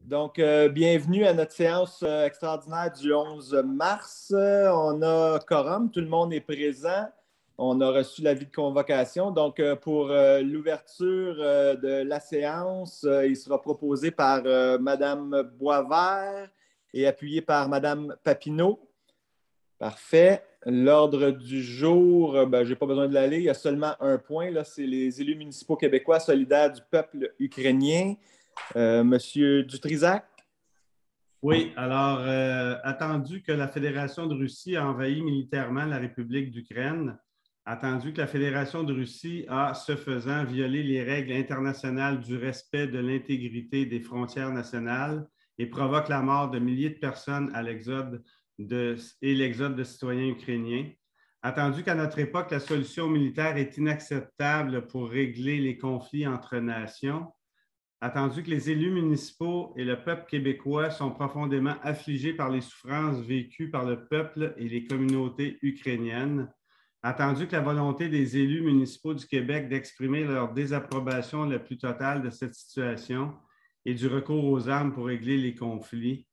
Donc, bienvenue à notre séance extraordinaire du 11 mars. On a quorum, tout le monde est présent. On a reçu l'avis de convocation. Donc, pour l'ouverture de la séance, il sera proposé par Mme Boisvert et appuyé par Mme Papineau. Parfait. L'ordre du jour, je n'ai pas besoin de l'aller. Il y a seulement un point, là, c'est les élus municipaux québécois solidaires du peuple ukrainien. Monsieur Dutrisac? Oui, alors, attendu que la Fédération de Russie a envahi militairement la République d'Ukraine, attendu que la Fédération de Russie a, ce faisant, violé les règles internationales du respect de l'intégrité des frontières nationales et provoque la mort de milliers de personnes à l'exode de citoyens ukrainiens, attendu qu'à notre époque, la solution militaire est inacceptable pour régler les conflits entre nations, attendu que les élus municipaux et le peuple québécois sont profondément affligés par les souffrances vécues par le peuple et les communautés ukrainiennes, attendu que la volonté des élus municipaux du Québec d'exprimer leur désapprobation la plus totale de cette situation et du recours aux armes pour régler les conflits,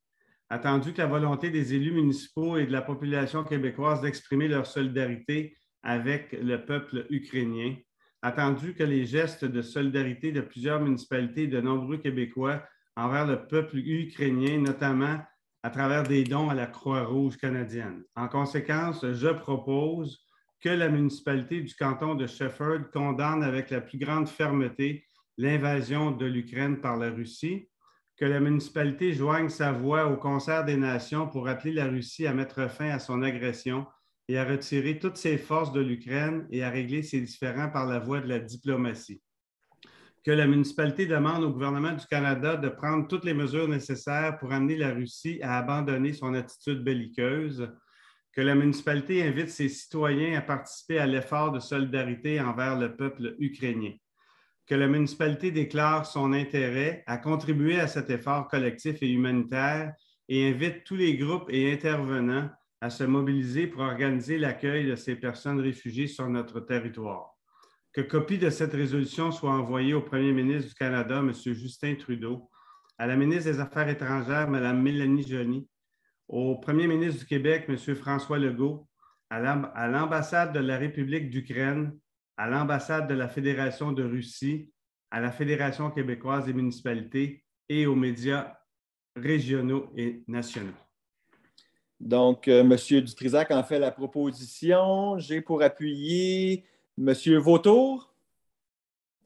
attendu que la volonté des élus municipaux et de la population québécoise d'exprimer leur solidarité avec le peuple ukrainien, attendu que les gestes de solidarité de plusieurs municipalités et de nombreux Québécois envers le peuple ukrainien, notamment à travers des dons à la Croix-Rouge canadienne. En conséquence, je propose que la municipalité du canton de Shefford condamne avec la plus grande fermeté l'invasion de l'Ukraine par la Russie, que la municipalité joigne sa voix au concert des nations pour appeler la Russie à mettre fin à son agression et à retirer toutes ses forces de l'Ukraine et à régler ses différends par la voie de la diplomatie. Que la municipalité demande au gouvernement du Canada de prendre toutes les mesures nécessaires pour amener la Russie à abandonner son attitude belliqueuse. Que la municipalité invite ses citoyens à participer à l'effort de solidarité envers le peuple ukrainien. Que la municipalité déclare son intérêt à contribuer à cet effort collectif et humanitaire et invite tous les groupes et intervenants à se mobiliser pour organiser l'accueil de ces personnes réfugiées sur notre territoire. Que copie de cette résolution soit envoyée au Premier ministre du Canada, M. Justin Trudeau, à la ministre des Affaires étrangères, Mme Mélanie Joly, au Premier ministre du Québec, M. François Legault, à l'ambassade de la République d'Ukraine, à l'ambassade de la Fédération de Russie, à la Fédération québécoise des municipalités et aux médias régionaux et nationaux. Donc, M. Dutrisac en fait la proposition. J'ai pour appuyer M. Vautour.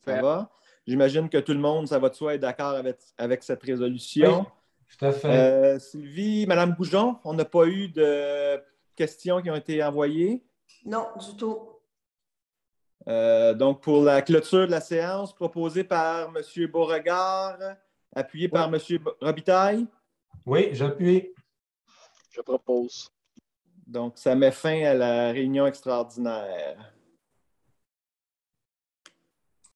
Ça va? J'imagine que tout le monde, ça va de soi, est d'accord avec cette résolution. Oui, tout à fait. Sylvie, Mme Goujon, on n'a pas eu de questions qui ont été envoyées? Non, du tout. Donc, pour la clôture de la séance, proposée par M. Beauregard, appuyé par M. Robitaille. Oui, j'appuie. Je propose. Donc, ça met fin à la réunion extraordinaire.